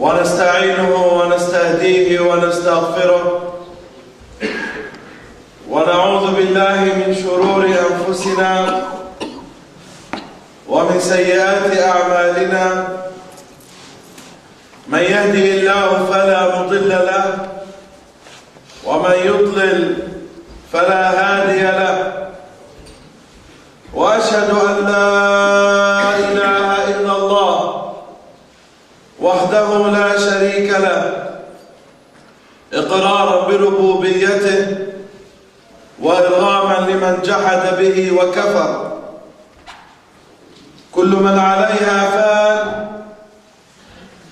ونستعينه ونستهديه ونستغفره ونعوذ بالله من شرور أنفسنا ومن سيئات أعمالنا من يهده الله فلا مضل له ومن يضلل فلا هادي له وأشهد أن لا إله إلا الله وحده لا شريك له إقرارا بربوبيته وإرغاما لمن جحد به وكفر. كل من عليها فان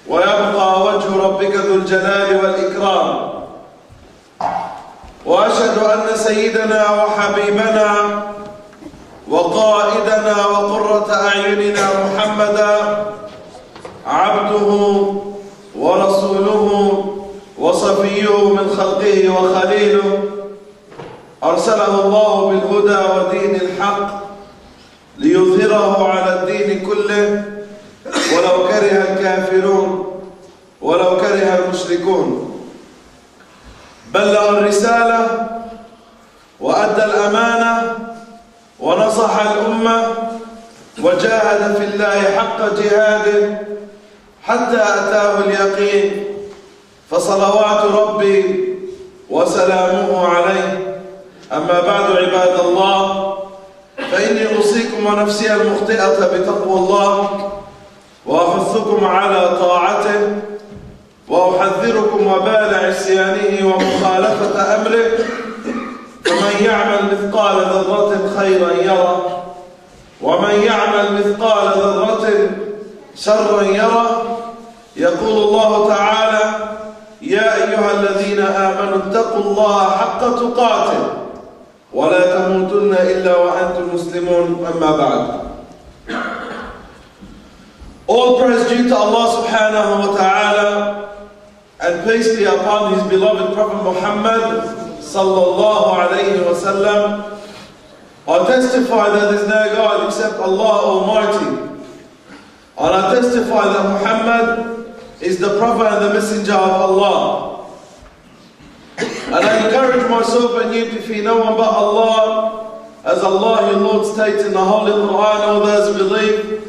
ويبقى وجه ربك ذو الجلال والإكرام. وأشهد أن سيدنا وحبيبنا وقائدنا وقرة أعيننا محمدا عبده ورسوله وصفيه من خلقه وخليله أرسله الله بالهدى ودين الحق ليظهره على الدين كله ولو كره الكافرون ولو كره المشركون. بلغ الرسالة وأدى الأمانة ونصح الأمة وجاهد في الله حق جهاده حتى أتاه اليقين، فصلوات ربي وسلامه عليه. أما بعد عباد الله، فإني أوصيكم ونفسي المخطئة بتقوى الله وأحثكم على طاعته وأحذركم وبال عصيانه ومخالفة أمره. فمن يعمل مثقال ذرة خيرا يره ومن يعمل مثقال ذرة شرا يره. يقول الله تعالى: يا أيها الذين آمنوا اتقوا الله حق تقاته ولا تموتن إلا وأنتم مسلمون. أما بعد. All praise due to Allah subhanahu wa ta'ala, and peace be upon his beloved Prophet Muhammad sallallahu alayhi wa sallam. I testify that there is no God except Allah Almighty, and I testify that Muhammad is the Prophet and the Messenger of Allah. And I encourage myself and you to fear no one but Allah, as Allah your Lord states in the Holy Quran: all those who believe,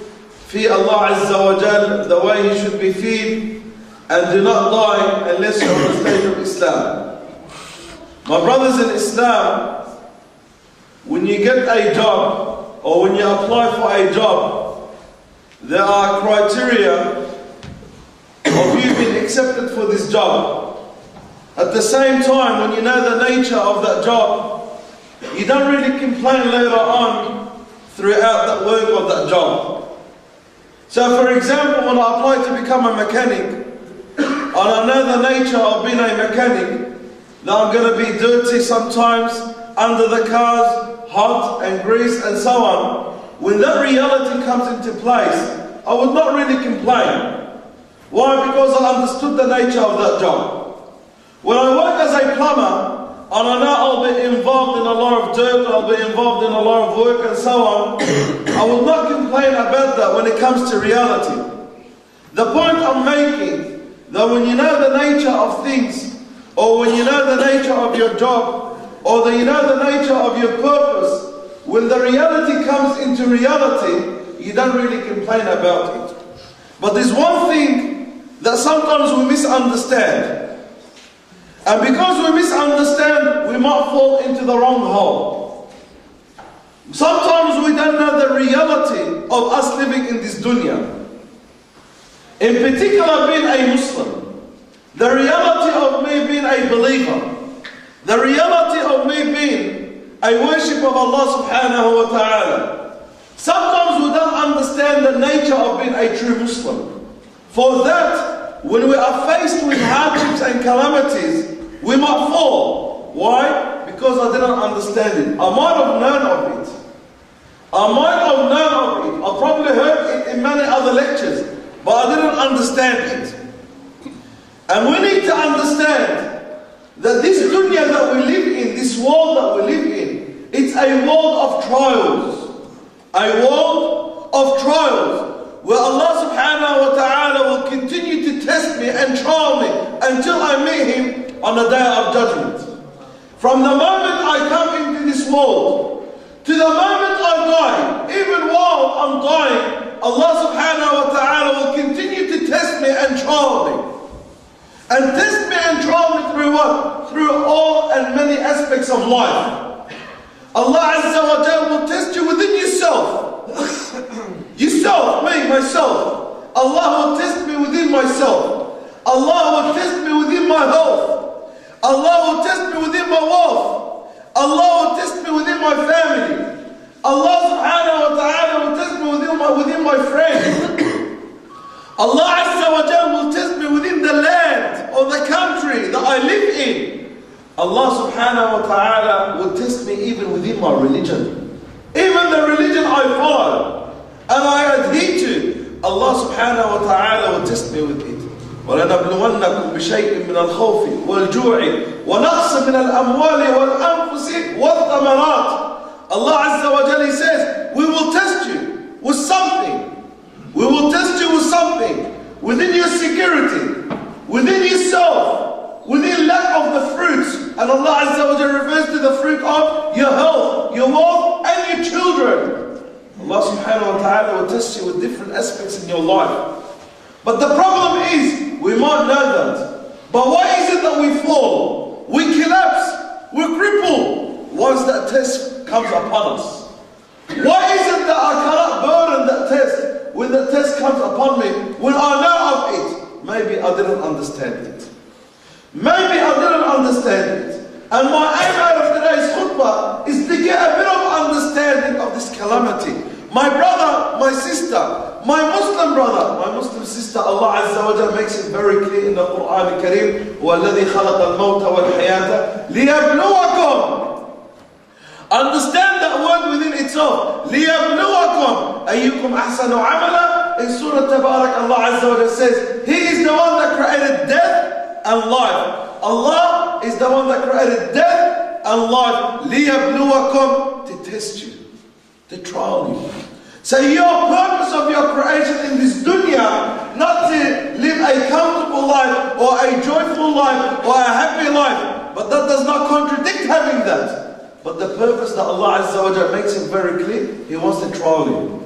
fear Allah Azza wa Jal the way He should be feared, and do not die unless you are in the state of Islam. My brothers in Islam, when you get a job or when you apply for a job, there are criteria of you being accepted for this job. At the same time, when you know the nature of that job, you don't really complain later on throughout that work of that job. So for example, when I apply to become a mechanic, and I know the nature of being a mechanic, that I'm going to be dirty sometimes, under the cars, hot and grease and so on. When that reality comes into place, I would not really complain. Why? Because I understood the nature of that job. When I work as a plumber, and I know I'll be involved in a lot of dirt, I'll be involved in a lot of work and so on, I will not complain about that when it comes to reality. The point I'm making, that when you know the nature of things, or when you know the nature of your job, or that you know the nature of your purpose, when the reality comes into reality, you don't really complain about it. But there's one thing that sometimes we misunderstand. And because we misunderstand, we might fall into the wrong hole. Sometimes we don't know the reality of us living in this dunya. In particular, being a Muslim, the reality of me being a believer, the reality of me being a worship of Allah subhanahu wa ta'ala. Sometimes we don't understand the nature of being a true Muslim. For that, when we are faced with hardships and calamities, we might fall. Why? Because I didn't understand it. I might have known of it. I might have known of it. I probably heard it in many other lectures, but I didn't understand it. And we need to understand that this dunya that we live in, this world that we live in, it's a world of trials. A world of trials where Allah subhanahu wa ta'ala will continue to test me me and trial me until I meet Him on the day of judgment. From the moment I come into this world to the moment I die, even while I'm dying, Allah subhanahu wa ta'ala will continue to test me and trial me. And test me and trial me through what? Through all and many aspects of life. Allah Azza wa Jalla will test you within yourself. Yourself, me, myself. Allah will test me within myself. Allah will test me within my health. Allah will test me within my wealth. Allah will test me within my family. Allah subhanahu wa ta'ala will test me within my friends. Allah Azza wa Jalla will test me within the land or the country that I live in. Allah subhanahu wa ta'ala will test me even within my religion. Even the religion I follow and I adhere to, Allah subhanahu wa ta'ala will test me with it. وَلَنَبْلُوَنَّكُمْ بِشَيْءٍ مِّنَ الْخَوْفِ وَالْجُوعِ وَنَقْصٍ مِّنَ الْأَمْوَالِ وَالْأَنفُسِ وَالثَّمَرَاتِ. Allah Azza wa Jalla says, we will test you with something. We will test you with something within your security, within yourself, within lack of the fruits. And Allah Azza wa Jalla refers to the fruit of your health, your wealth, and your children. Allah subhanahu wa ta'ala will test you with different aspects in your life. But the problem is, we might know that. But why is it that we fall? We collapse, we cripple once that test comes upon us. Why is it that I cannot burden that test when the test comes upon me, when I know of it? Maybe I didn't understand it. Maybe I didn't understand it. And my aim out of today's khutbah is to get a bit of understanding of this calamity. My brother, my sister, my Muslim brother, my Muslim sister, Allah Azza wa Jalla makes it very clear in the Quran al-Kareem, وَالَّذِي خَلَقَ الْمَوْتَ وَالْحَيَاةَ لِيَبْلُوَكُمْ. Understand that word within itself. لِيَبْلُوَكُمْ أَيُّكُمْ أَحْسَنُ عَمَلًا. In Surah Tabarak, Allah Azza wa Jalla says, He is the one that created death and life. Allah is the one that created death and life. لِيَبْلُوَكُمْ, to test you, to trial you. So your purpose of your creation in this dunya, not to live a comfortable life or a joyful life or a happy life, but that does not contradict having that. But the purpose that Allah Azza wa Jalla makes it very clear, He wants to trial you.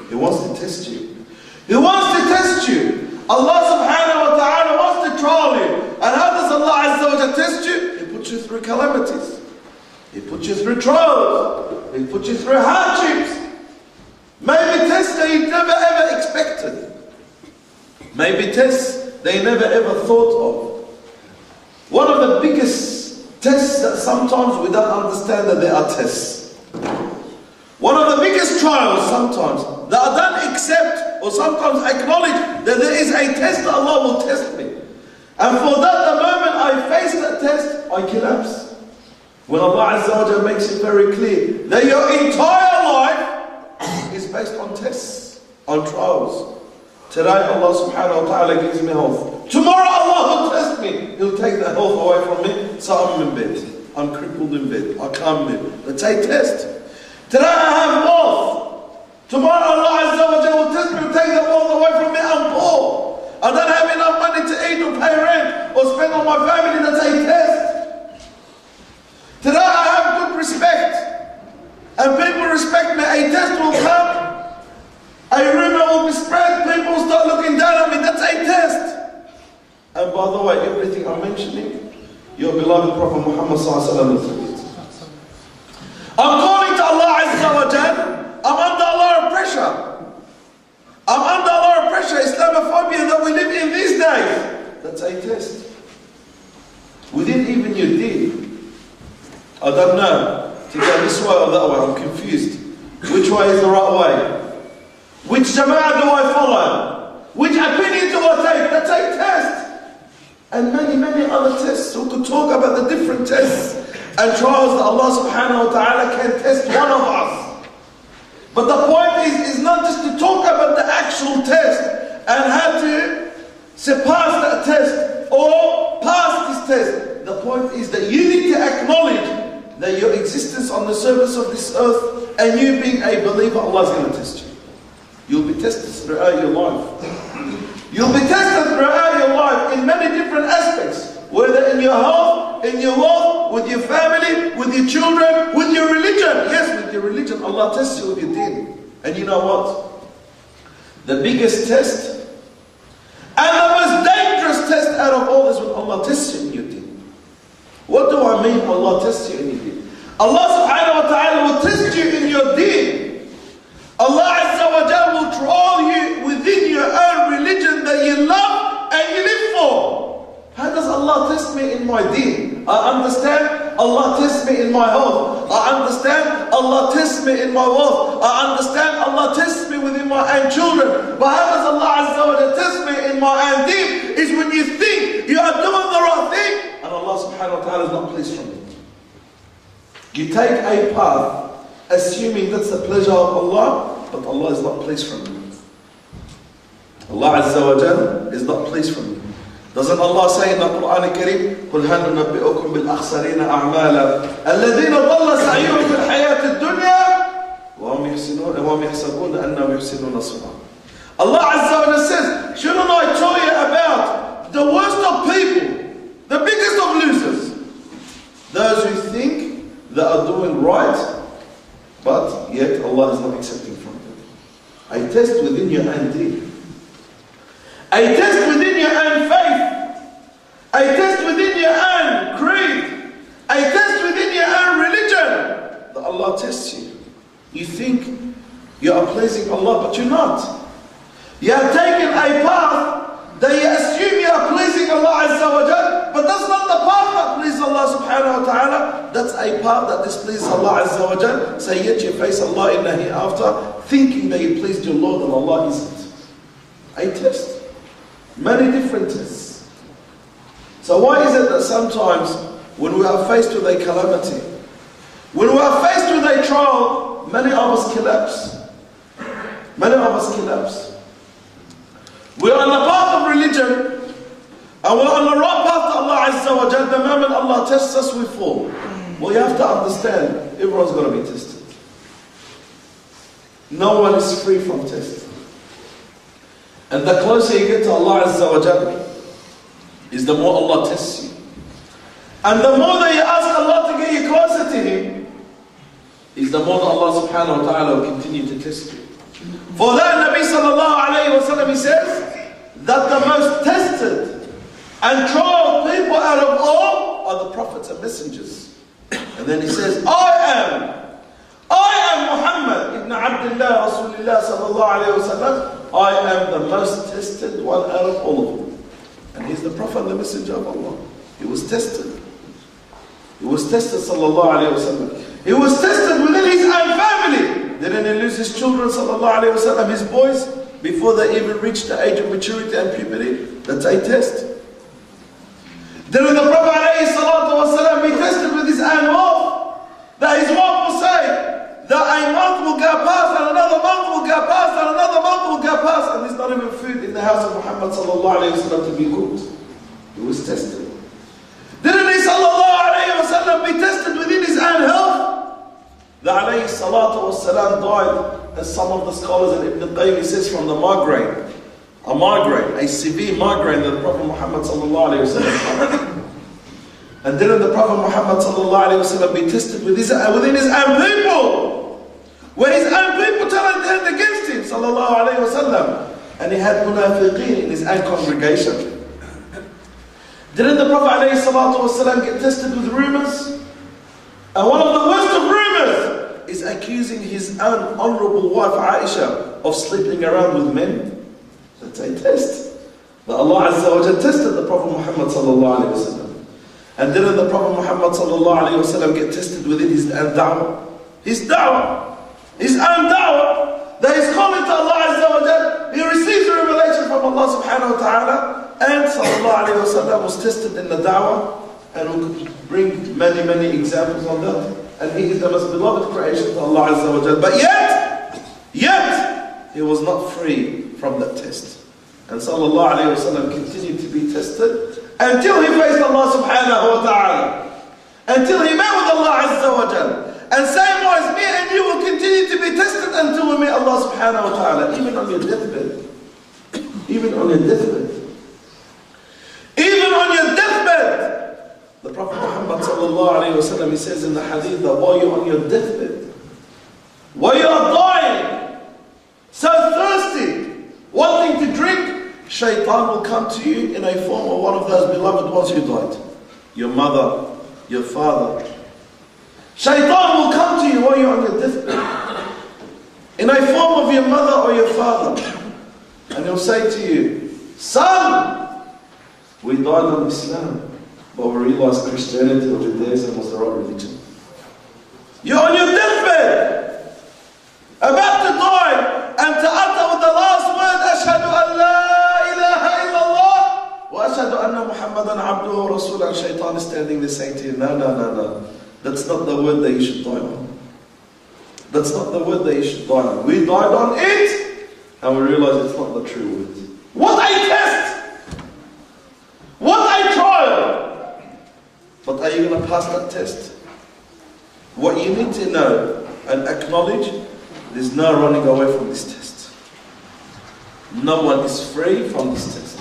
He wants to test you. He wants to test you. Allah subhanahu wa ta'ala wants to trial you. And how does Allah Azza wa Jalla test you? He puts you through calamities. He puts you through trials. He puts you through hardships. Maybe tests that you never ever expected. Maybe tests that you never ever thought of. One of the biggest tests that sometimes we don't understand that there are tests. One of the biggest trials sometimes that I don't accept or sometimes acknowledge that there is a test that Allah will test me. And for that, the moment I face that test, I collapse. When Allah Azza wa Jalla makes it very clear that your entire life is based on tests, on trials. Today Allah subhanahu wa ta'ala gives me health. Tomorrow Allah will test me. He'll take the health away from me. So I'm in bed. I'm crippled in bed. I can't move. That's a test. Today I have wealth. Tomorrow Allah Azza wa Jalla will test me and take the wealth away from me. I'm poor. I don't have enough money to eat or pay rent or spend on my family. That's a test. Today I have good respect. And people respect me. A test will come. A rumor will be spread. People will start looking down at me. That's a test. And by the way, everything I'm mentioning, your beloved Prophet Muhammad sallallahu alaihi wasallam. I'm calling to Allah Azza wa Jalla. I'm under a lot of pressure. I'm under a lot of pressure. Islamophobia that we live in these days. That's a test. Within even your deed. I don't know. To go this way or that way, I'm confused. Which way is the right way? Which jama'ah do I follow? Which opinion do I take? That's a test. And many, many other tests. We could talk about the different tests and trials that Allah subhanahu wa ta'ala can test one of us. But the point is not just to talk about the actual test and how to surpass that test or pass this test. The point is that you need to acknowledge that your existence on the surface of this earth and you being a believer, Allah is going to test you. You'll be tested throughout your life. You'll be tested throughout your life in your health, in your wealth, with your family, with your children, with your religion. Yes, with your religion. Allah tests you with your deen. And you know what? The biggest test and the most dangerous test out of all is when Allah tests you in your deen. What do I mean Allah tests you in your deen? Allah subhanahu wa ta'ala will test you in your deen. Allah Azza wa Jalla will trial you within your own religion that you love and you live for. How does Allah test me in my deen? I understand Allah tests me in my health. I understand Allah tests me in my wealth. I understand Allah tests me within my own children. But how does Allah Azza wa Jalla test me in my own deen? Is when you think you are doing the right thing and Allah subhanahu wa ta'ala is not pleased from it. You take a path assuming that's the pleasure of Allah, but Allah is not pleased from you. Allah Azza wa Jalla is not pleased from you. Doesn't Allah say in the Quran al-Kareem, قُلْ هَلْ نُنَبِّئُكُمْ بِالْأَخْسَرِينَ أَعْمَالًا الَّذِينَ ضَلَّ سَعْيُهُمْ فِي الْحَيَاةِ الدُّنْيَا وَهُمْ يَحْسَبُونَ أَنَّهُمْ يُحْسِنُونَ صُنْعًا. Allah Azza wa Jalla says, shouldn't I tell you about the worst of people, the biggest of losers? Those who think they are doing right, but yet Allah is not accepting from them. A test within your own deen. A test within your own faith. A test within your own creed. A test within your own religion. That Allah tests you. You think you are pleasing Allah, but you're not. You have taken a path that you assume you are pleasing Allah Azza wa Jal, but that's not the path that pleases Allah subhanahu wa ta'ala. That's a path that displeases Allah Azza wa Jal. So yet you face Allah in the hereafter, thinking that you pleased your Lord and Allah isn't. A test. Many different tests. So why is it that sometimes when we are faced with a calamity, when we are faced with a trial, many of us collapse. Many of us collapse. We're on the path of religion, and we're on the right path to Allah Azza wa Jalla. The moment Allah tests us, we fall. Well, you have to understand, everyone's going to be tested. No one is free from testing. And the closer you get to Allah Azza wa Jalla, is the more Allah tests you. And the more that you ask Allah to get you closer to Him, is the more that Allah subhanahu wa ta'ala will continue to test you. For that, Nabi sallallahu alayhi wa sallam, he says that the most tested and tried people out of all are the prophets and messengers. And then he says, I am Muhammad ibn Abdullah Rasulullah sallallahu alayhi wa sallam. I am the most tested one out of all of them. And he's the prophet and the messenger of Allah. He was tested. He was tested sallallahu alayhi wa sallam. He was tested within his own family. Didn't he lose his children, sallallahu alayhi wa sallam, his boys, before they even reached the age of maturity and puberty? That's a test. Didn't the Prophet alayhi salatu wa sallam be tested with his own wife? That his wife will say that a month will go past and another month will go past and another month will go past and there's not even food in the house of Muhammad sallallahu alayhi wa sallam to be cooked. He was tested. Didn't he sallallahu alayhi wa sallam be tested within his own health? The alayhi salatu wassalam died, as some of the scholars and Ibn Qayyim, he says, from the migraine. A severe migraine that the Prophet Muhammad sallallahu alayhi wa sallam. And didn't the Prophet Muhammad sallallahu alayhi wa sallam be tested within his own people? When his own people turned against him sallallahu alayhi wa sallam. And he had munafiqeen in his own congregation. Didn't the Prophet alayhi salatu wassalam get tested with rumors? And one of the worst of rumors is accusing his own honorable wife Aisha of sleeping around with men. That's a test. But Allah Azza wa Jalla tested the Prophet Muhammad sallallahu alayhi wa sallam. And didn't the Prophet Muhammad sallallahu alayhi wa sallam get tested within his own da'wah? His da'wah. His own da'wah. That he's calling to Allah Azza wa Jalla. He receives a revelation from Allah subhanahu wa ta'ala. And sallallahu alayhi wa sallam was tested in the da'wah. And we could bring many examples on that. And he is the most beloved creation to Allah Azza wa Jalla. But yet, he was not free from that test. And sallallahu alayhi wa sallam continued to be tested until he faced Allah subhanahu wa ta'ala. Until he met with Allah Azza wa Jalla. And same wise, me and you will continue to be tested until we meet Allah subhanahu wa ta'ala. Even on your deathbed. Even on your deathbed. Even on your deathbed. sallallahu alayhi wa sallam, he says in the hadith that while you're on your deathbed, while you are dying, so thirsty, wanting to drink, shaitan will come to you in a form of one of those beloved ones who died. Your mother, your father. Shaitan will come to you while you're on your deathbed, in a form of your mother or your father. And he'll say to you, son, we died on Islam, but we realized Christianity or Judaism was the right religion. You're on your deathbed, about to die, and to utter with the last word, Ashhadu an la ilaha illallah, wa ashhadu anna Muhammadan abduhu wa rasul, and shaitan is standing there saying to you, no. That's not the word that you should die on. That's not the word that you should die on. We died on it, and we realized it's not the true word. What a test! What a trial! But are you going to pass that test? What you need to know and acknowledge, there's no running away from this test. No one is free from this test.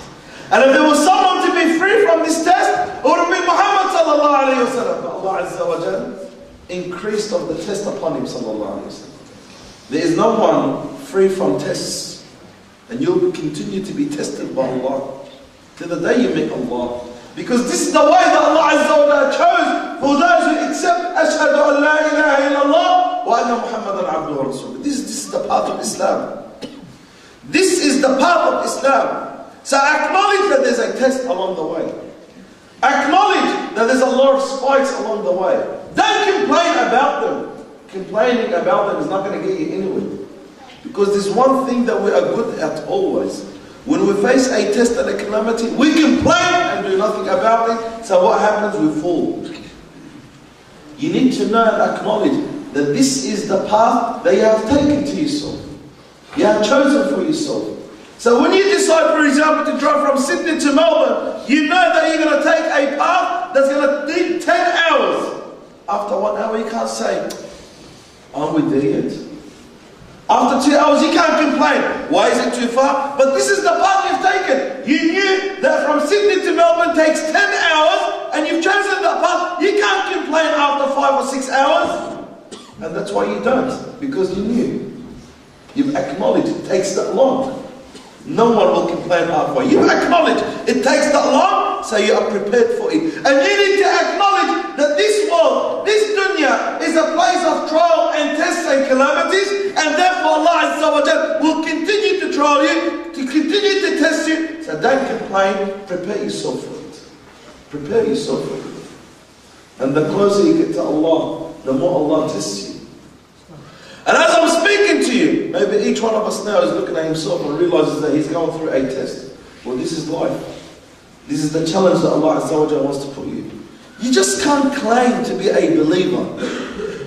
And if there was someone to be free from this test, it would have been Muhammad sallallahu alayhi wa sallam. But Allah Azza wa Jal increased of the test upon him sallallahu alayhi wa sallam. There is no one free from tests. And you'll continue to be tested by Allah till the day you meet Allah. Because this is the way that Allah Azza wa Jal chose for those who accept Ashhadu an la ilaha illallah wa anna Muhammadan abduhu wa rasul. This is the path of Islam. This is the path of Islam. So acknowledge that there's a test along the way. Acknowledge that there's a lot of spikes along the way. Don't complain about them. Complaining about them is not going to get you anywhere. Because there's one thing that we are good at always. When we face a test and a calamity, we complain and do nothing about it. So what happens? We fall. You need to know and acknowledge that this is the path that you have taken to yourself. You have chosen for yourself. So when you decide, for example, to drive from Sydney to Melbourne, you know that you're going to take a path that's going to take 10 hours. After 1 hour, you can't say, aren't we there yet? After 2 hours, you can't complain. Why is it too far? But this is the path you've taken. You knew that from Sydney to Melbourne takes 10 hours, and you've chosen that path. You can't complain after 5 or 6 hours. And that's why you don't, because you knew. You've acknowledged it takes that long. No one will complain halfway. You acknowledge it takes that long, so you are prepared for it. And you need to acknowledge that this world, this dunya, is a place of trial and tests and calamities, and therefore Allah Azza wa Jal will continue to trial you, to continue to test you. So don't complain, prepare yourself for it. Prepare yourself for it. And the closer you get to Allah, the more Allah tests you. And as I'm speaking to you, maybe each one of us now is looking at himself and realizes that he's going through a test. Well, this is life. This is the challenge that Allah Azza wa Jalla wants to put you. You just can't claim to be a believer.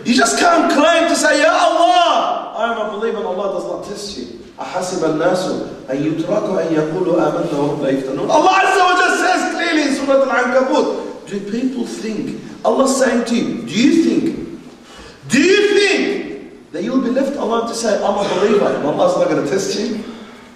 You just can't claim to say, Ya Allah, I am a believer, and Allah does not test you. أَحَسِبَ النَّاسُ أَن يُتْرَكُوا أَن يَقُولُوا آمَنَّا وَهُمْ لَا يُفْتَنُونَ. Allah Azza wa Jalla says clearly in Surah Al-Ankabut, do people think, Allah's saying to you, do you think that you'll be left alone to say, I'm a believer, and Allah's not going to test you?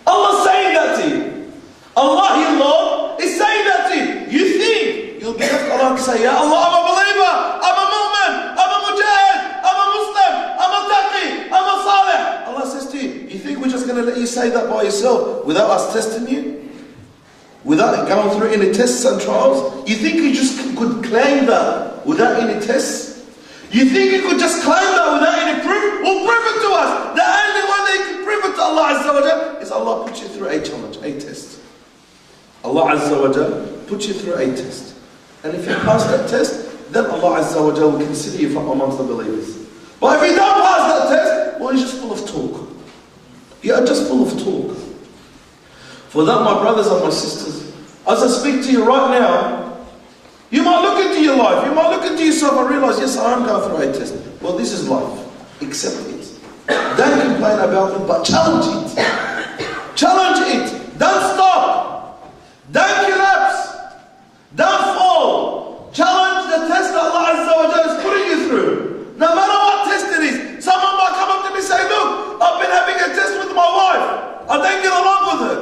Allah's saying that to you. Allah, your Lord, is saying that to you. You think you'll be left alone to say, Ya Allah, I'm a believer, I'm a mu'min, I'm a mujahid, I'm a Muslim, I'm a taqi, I'm a salih. Allah says to you, you think we're just going to let you say that by yourself without us testing you? Without going through any tests and trials? You think you just could claim that without any tests? You think you could just claim that without any proof? Well, prove it to us. The only one that you can prove it to Allah Azza wa Jal is Allah puts you through a challenge, a test. Allah Azza wa Jal puts you through a test. And if you pass that test, then Allah Azza wa Jal will consider you from amongst the believers. But if you don't pass that test, well, you're just full of talk. You are just full of talk. For that, my brothers and my sisters, as I speak to you right now, you might look into your life, you might look into yourself and realize, yes, I am going through a test. Well, this is life. Accept it. Don't complain about it, but challenge it. Challenge it. Don't stop. Don't collapse. Don't fall. Challenge the test that Allah Azza wa Jalla is putting you through. No matter what test it is. Someone might come up to me and say, look, I've been having a test with my wife. I don't get along with her.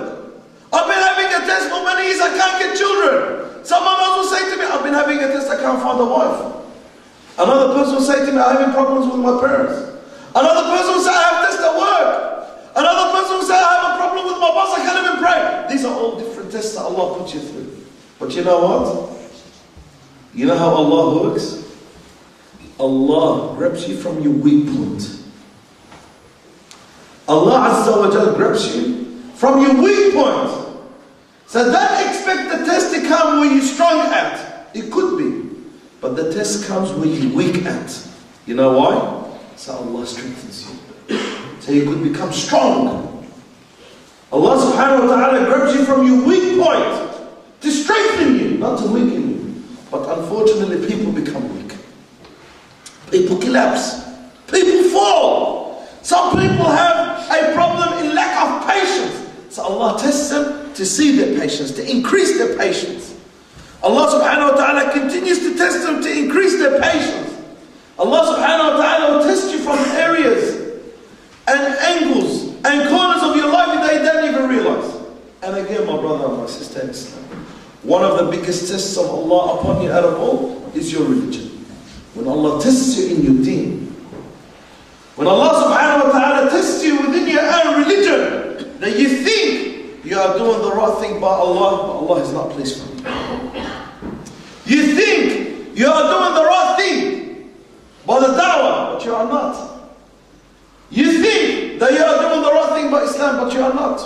I've been having a test for many years, I can't get children. Someone else will say to me, I've been having a test, I can't find a wife. Another person will say to me, I'm having problems with my parents. Another person will say, I have tests at work. Another person will say, I have a problem with my boss, I can't even pray. These are all different tests that Allah puts you through. But you know what? You know how Allah works? Allah grabs you from your weak point. Allah Azza wa Jal grabs you from your weak point. So don't expect the test to come where you're strong at. It could be. But the test comes where you're weak at. You know why? So Allah strengthens you. So you could become strong. Allah subhanahu wa ta'ala grabs you from your weak point to strengthen you, not to weaken you. But unfortunately people become weak. People collapse. People fall. Some people have a problem in lack of patience. So Allah tests them to see their patience, to increase their patience. Allah subhanahu wa ta'ala continues to test them to increase their patience. Allah subhanahu wa ta'ala will test you from areas and angles and corners of your life that you don't even realize. And again, my brother and my sister in Islam, one of the biggest tests of Allah upon you out of all is your religion. When Allah tests you in your deen, when Allah subhanahu wa ta'ala tests you within your own religion, that you think you are doing the right thing by Allah, but Allah is not pleased with you. You think you are doing the right thing by the da'wah, but you are not. You think that you are doing the right thing by Islam, but you are not.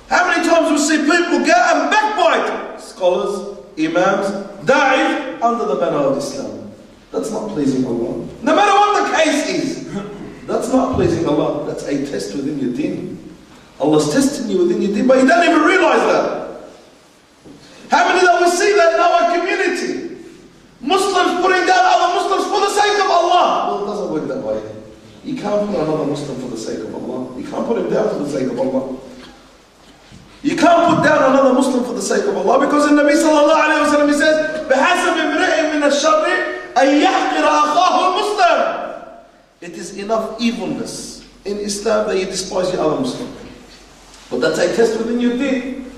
How many times we see people go and backbite scholars, imams, da'if under the banner of Islam? That's not pleasing Allah. No matter what the case is, that's not pleasing Allah. That's a test within your deen. Allah's testing you within your deen, but you don't even realize that. How many that we see that in our community? Muslims putting down other Muslims for the sake of Allah. Well, it doesn't work that way. You can't put another Muslim for the sake of Allah. You can't put him down for the sake of Allah. You can't put down another Muslim for the sake of Allah, because the Nabi sallallahu alayhi wa sallam, he says, بِحَسَبِ امْرِئٍ مِنَ الشَّرِّ أَن يَحْقِرَ أَخَاهُ الْمُسْلِمِ. It is enough evilness in Islam that you despise your other Muslim. But that's a test within your deen.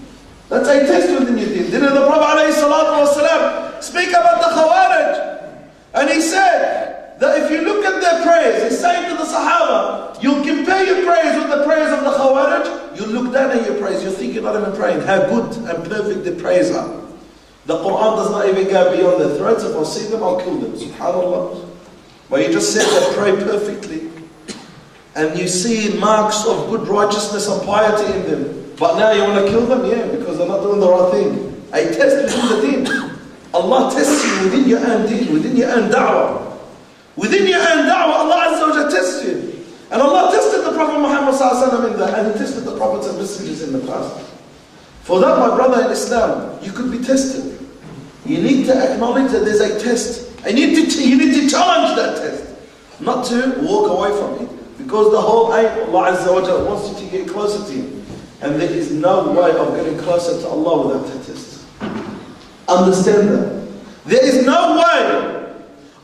That's a test within your deen. Didn't the Prophet alayhi salatu wa sallam speak about the Khawarij? And he said that if you look at their prayers, he's saying to the Sahaba, you'll compare your prayers with the prayers of the Khawarij, you look down at your prayers, you think you're not even praying, how good and perfect their prayers are. The Quran does not even go beyond their throats. If I see them, I'll kill them. SubhanAllah. But you just said they pray perfectly. And you see marks of good righteousness and piety in them. But now you want to kill them? Yeah, because they're not doing the right thing. A test within the deen. Allah tests you within your own deen, within your own da'wah. Within your own da'wah, Allah Azza wa Jalla tests you. And Allah tested the Prophet Muhammad sallallahu alaihi wasallam in that, and He tested the prophets and messengers in the past. For that, my brother in Islam, you could be tested. You need to acknowledge that there's a test. And you need to challenge that test. Not to walk away from it. Because the whole aim of Allah Azza wa Jalla wants you to get closer to Him. And there is no way of getting closer to Allah without a test. Understand that. There is no way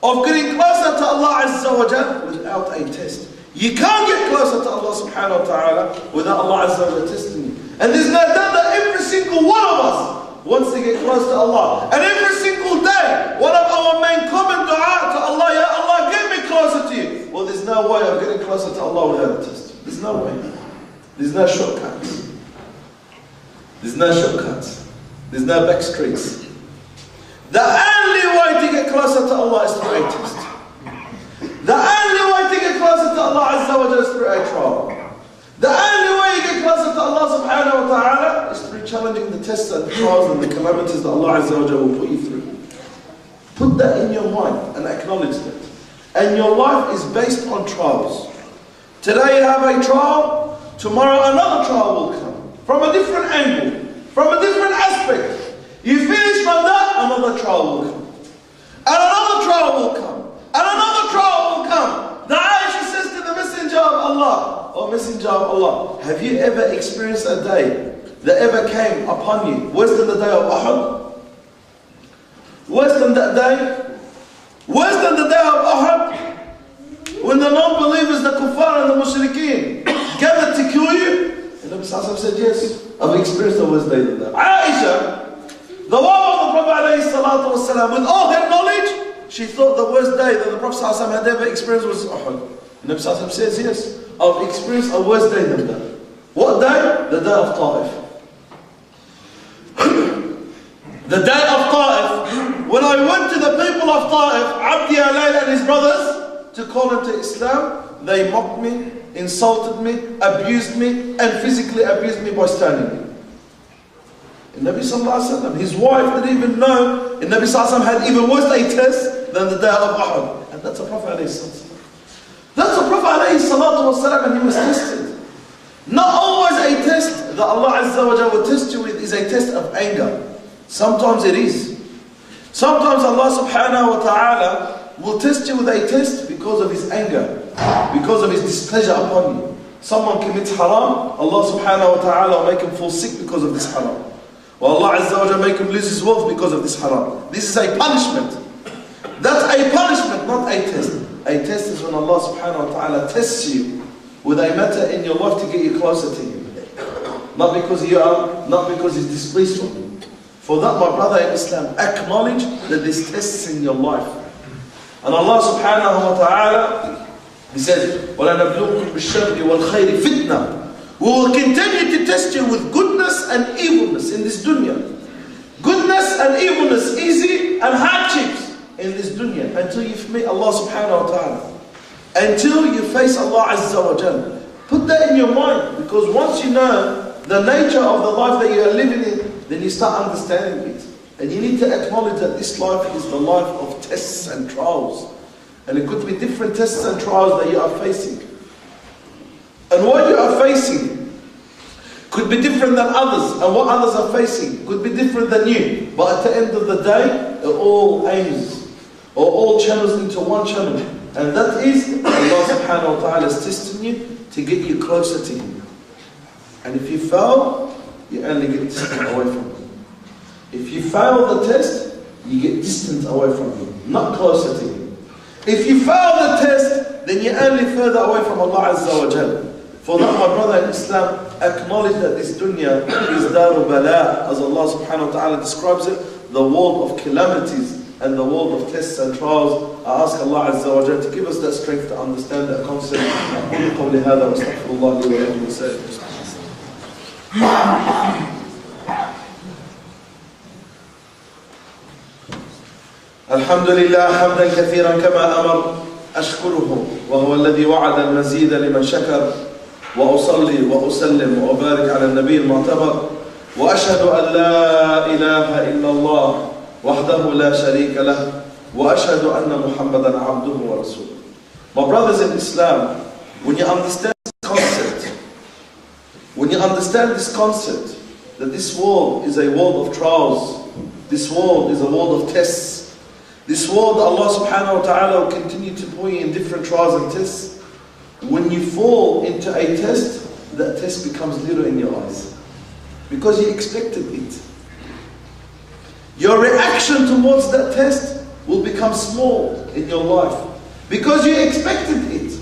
of getting closer to Allah Azza wa Jalla without a test. You can't get closer to Allah subhanahu wa ta'ala without Allah Azza wa Jalla testing you. And there's no doubt that every single one of us wants to get close to Allah. And every single day, one of our main common dua to Allah, Ya Allah, get me closer to you. Well, there's no way of getting closer to Allah without a test. There's no way. There's no shortcuts. There's no shortcuts. There's no back streets. The only way to get closer to Allah is through a test. The only way to get closer to Allah Azza wa Jalla is through a trial. The only way you get closer to Allah subhanahu wa ta'ala is through challenging the tests and the trials and the calamities that Allah Azza wa Jalla will put you through. Put that in your mind and acknowledge that. And your life is based on trials. Today you have a trial, tomorrow another trial will come. From a different angle, from a different aspect. You finish from that, another trial will come. And another trial will come. And another trial will come. The Aisha says to the Messenger of Allah, O Messenger of Allah, have you ever experienced a day that ever came upon you worse than the day of Uhud? Worse than that day? Worse than the day of Uhud? When the non-believers, the kuffar and the mushrikeen gathered to kill you? And Nabi Sallallahu said, yes, I've experienced a worse day than that. Aisha, the wife of the Prophet ﷺ, with all her knowledge, she thought the worst day that the Prophet ﷺ had ever experienced was Uhud. The Nabi ﷺ says, yes, I've experienced a worse day than that. What day? The day of Ta'if. The day of Ta'if, when I went to the people of Ta'if, Abdi Alayl and his brothers, to call them to Islam, they mocked me, insulted me, abused me, and physically abused me by stoning me. And Nabi Sallallahu Alaihi Wasallam, his wife didn't even know, and Nabi Sallallahu Alaihi Wasallam had even worse a test than the day of Uhud. And that's a Prophet Alayhi Salatu. That's a Prophet Alayhi Salatu Wasallam, and he was tested. Not always a test that Allah Azza wa Jalla will test you with is a test of anger. Sometimes it is. Sometimes Allah Subhanahu wa Ta'ala will test you with a test because of His anger, because of His displeasure upon you. Someone commits haram, Allah Subhanahu wa Ta'ala will make him fall sick because of this haram. Or Allah Azza wa Jalla make him lose his wealth because of this haram. This is a punishment. That's a punishment, not a test. A test is when Allah Subhanahu wa Ta'ala tests you with a matter in your life to get you closer to Him. Not because He's displeased with you. For that, my brother in Islam, acknowledge that there's tests in your life. And Allah Subhanahu wa Ta'ala, He says, وَلَنَبْلُوكُمْ بِالشَّرِّ وَالْخَيْرِ فِتْنَةً. We will continue to test you with goodness and evilness in this dunya. Goodness and evilness, easy and hardships in this dunya, until you meet Allah Subhanahu wa Ta'ala. Until you face Allah Azza wa Jalla. Put that in your mind, because once you know the nature of the life that you are living in, then you start understanding it. And you need to acknowledge that this life is the life of tests and trials. And it could be different tests and trials that you are facing. And what you are facing could be different than others. And what others are facing could be different than you. But at the end of the day, it all aims, or all channels into one channel. And that is Allah Subhanahu wa Ta'ala is testing you to get you closer to Him. And if you fail, you only get distant away from Him. If you fail the test, you get distant away from Him, not closer to Him. If you fail the test, then you're only further away from Allah Azza wa Jalla. For that, my brother in Islam, acknowledge that this dunya is daru bala, as Allah Subhanahu wa Ta'ala describes it, the world of calamities and the world of tests and trials. I ask Allah Azza wa Jalla to give us that strength to understand that concept. أقول قولي هذا وأستغفر الله لي ولكم وسائر المسلمين. الحمد لله حمدا كثيرا كما أمر أشكره وهو الذي وعد المزيد لمن شكر وأصلي وأسلم وأبارك على النبي المعتبر وأشهد أن لا إله إلا الله وحده لا شريك له وأشهد أن محمدا عبده ورسوله. My brothers in Islam, when you understand this concept, that this world is a world of trials, this world is a world of tests, this world Allah Subhanahu wa Ta'ala will continue to put you in different trials and tests. When you fall into a test, that test becomes little in your eyes, because you expected it. Your reaction towards that test will become small in your life, because you expected it.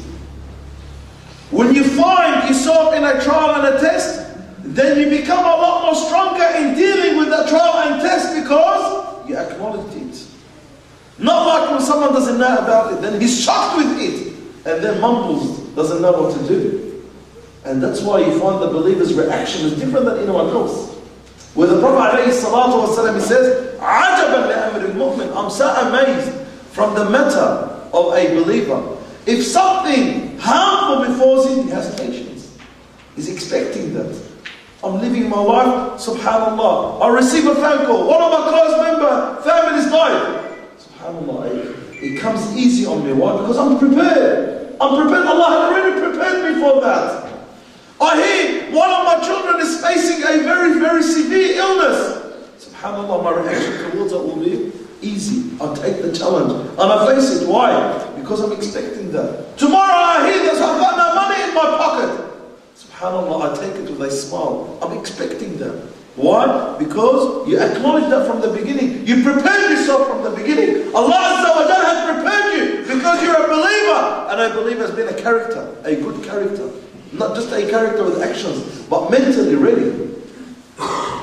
When you find yourself in a trial and a test, then you become a lot more stronger in dealing with that trial and test, because you acknowledged it. Not like when someone doesn't know about it, then he's shocked with it, and then mumbles, doesn't know what to do. And that's why you find the believer's reaction is different than anyone else. Where the Prophet ﷺ, he says, عَجَبًا لِأَمْرِ الْمُؤْمِنِ, I'm so amazed from the matter of a believer. If something harmful befalls him, he has patience. He's expecting that. I'm living my life, subhanallah. I receive a phone call, one of my close family's died. Subhanallah, it comes easy on me. Why? Because I'm prepared. I'm prepared. Allah had already prepared me for that. I hear one of my children is facing a very, very severe illness. SubhanAllah, my reaction towards it will be easy. I'll take the challenge and I face it. Why? Because I'm expecting that. Tomorrow I hear this, I've got no money in my pocket. SubhanAllah, I take it with a smile. I'm expecting that. Why? Because you acknowledge that from the beginning. You prepared yourself from the beginning. Allah Azza wa Jalla has prepared you because you're a believer. And a believer has been a character, a good character. Not just a character with actions, but mentally ready.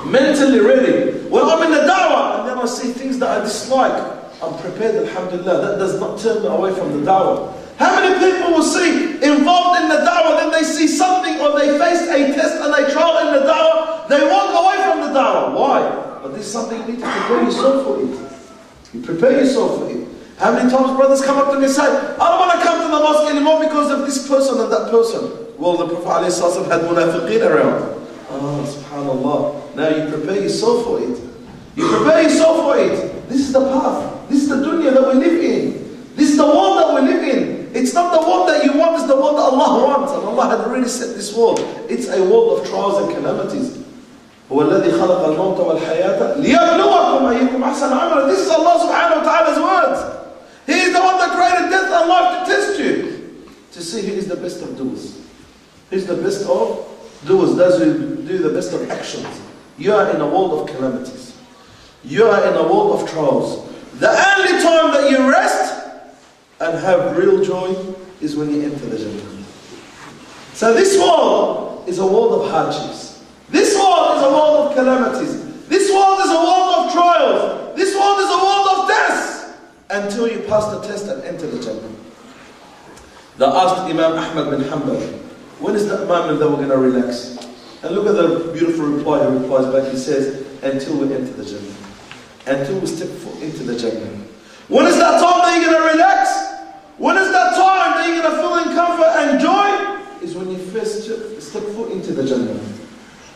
Mentally ready. When I'm in the da'wah and then I see things that I dislike, I'm prepared, alhamdulillah. That does not turn me away from the da'wah. How many people will see involved in the da'wah, then they see something or they face a test and they trial in the da'wah, they walk away from the da'wah. Why? But this is something you need to prepare yourself for it. You prepare yourself for it. How many times brothers come up to me and say, I don't want to come to the mosque anymore because of this person and that person. Well, the Prophet ﷺ had munafiqeen around. Oh, subhanallah. Now you prepare yourself for it. You prepare yourself for it. This is the path. This is the dunya that we live in. This is the world that we live in. It's not the world that you want, it's the world that Allah wants. And Allah had already set this world. It's a world of trials and calamities. هو الذي خلق الموت والحياة ليبلوكم أيكم أحسن عملا. This is Allah subhanahu wa ta'ala's words. He is the one that created death and life to test you, to see who is the best of doers. Who is the best of doers, those who do the best of actions. You are in a world of calamities. You are in a world of trials. The only time that you rest and have real joy is when you enter the Jannah. So this world is a world of hardships. This world is a world of calamities. This world is a world of trials. This world is a world of tests. Until you pass the test and enter the Jannah. They asked Imam Ahmad bin Hanbal, when is that moment that we're going to relax? And look at the beautiful reply. He replies back, he says, until we enter the Jannah. Until we step foot into the Jannah. When is that time that you're going to relax? When is that time that you're going to feel in comfort and joy? Is when you first step foot into the Jannah.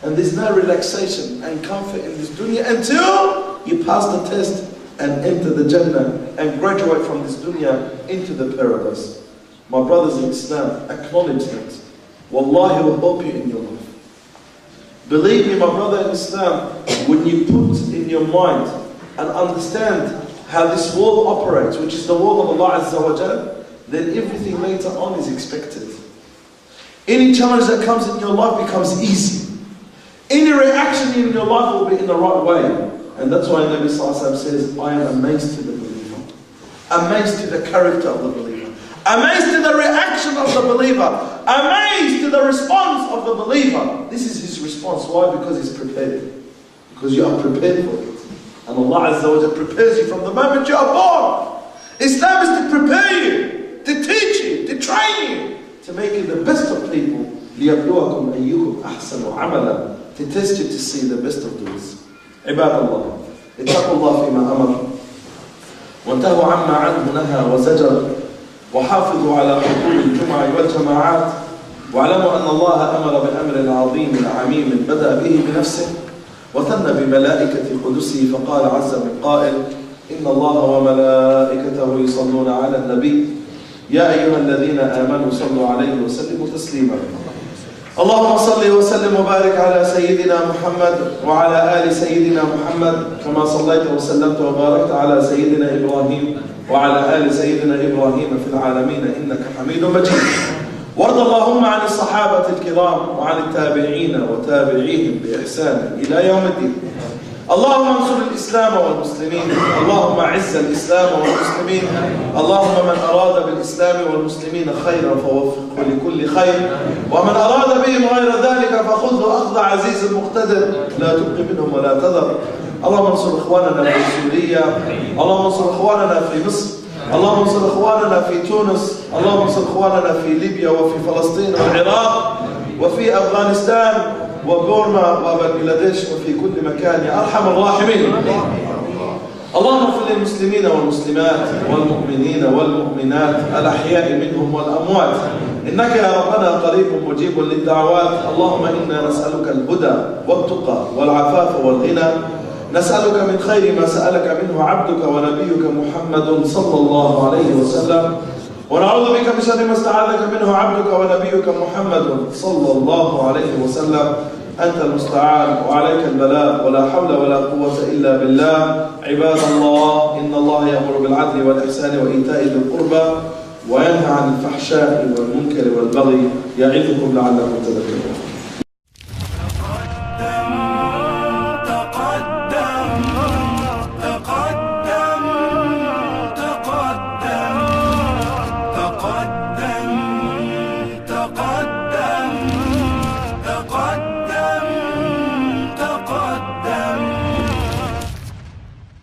And there's no relaxation and comfort in this dunya until you pass the test and enter the Jannah and graduate from this dunya into the paradise. My brothers in Islam, acknowledge that. Wallahi will help you in your life. Believe me, my brother in Islam, when you put in your mind and understand how this world operates, which is the world of Allah Azza wa Jal, then everything later on is expected. Any challenge that comes in your life becomes easy. Any reaction in your life will be in the right way. And that's why Nabi Sallallahu Alaihi Wasallam says, I am amazed to the believer. Amazed to the character of the believer. Amazed to the reaction of the believer. Amazed to the response of the believer. This is his response. Why? Because he's prepared. Because you are prepared for it. And Allah Azza wa Jalla prepares you from the moment you are born. Islam is to prepare you, to teach you, to train you, to make you the best of people. لِيَبْلُوَكُمْ أَيُّكُمْ أَحْسَنُ عَمَلًا. To test you to see the best of doers. عباد الله اتقوا الله فيما أمر وانتهوا عما عنه نهى وزجر وحافظوا على حضور الجمعة والجماعات واعلموا أن الله أمر بأمر عظيم عميم بدأ به بنفسه وثنى بملائكة قدسه فقال عز من قائل إن الله وملائكته يصلون على النبي يا أيها الذين آمنوا صلوا عليه وسلموا تسليما اللهم صل وسلم وبارك على سيدنا محمد وعلى آل سيدنا محمد كما صليت وسلمت وباركت على سيدنا إبراهيم وعلى آل سيدنا إبراهيم في العالمين إنك حميد مجيد وارض اللهم عن الصحابة الكرام وعن التابعين وتابعيهم بإحسان إلى يوم الدين اللهم انصر الإسلام والمسلمين اللهم اعز الإسلام والمسلمين اللهم من أراد بالإسلام والمسلمين خيرا فوفقه لكل خير ومن أراد بهم غير ذلك فخذه أخذ عزيز مقتدر لا تبقي منهم ولا تذر اللهم انصر إخواننا في سوريا اللهم انصر إخواننا في مصر اللهم انصر إخواننا في تونس اللهم انصر إخواننا في ليبيا وفي فلسطين والعراق وفي أفغانستان وبورما وبنغلاديش وفي كل مكان يا أرحم الراحمين اللهم اغفر للمسلمين والمسلمات والمؤمنين والمؤمنات الأحياء منهم والأموات إنك يا ربنا قريب مجيب للدعوات اللهم إنا نسألك الهدى والتقى والعفاف والغنى نسألك من خير ما سألك منه عبدك ونبيك محمد صلى الله عليه وسلم ونعوذ بك من شر ما استعاذك منه عبدك ونبيك محمد صلى الله عليه وسلم أنت المستعان وعليك البلاغ ولا حول ولا قوة إلا بالله عباد الله إن الله يأمر بالعدل والإحسان وإيتاء ذي القربى وينهى عن الفحشاء والمنكر والبغي يعظكم لعلكم تذكرون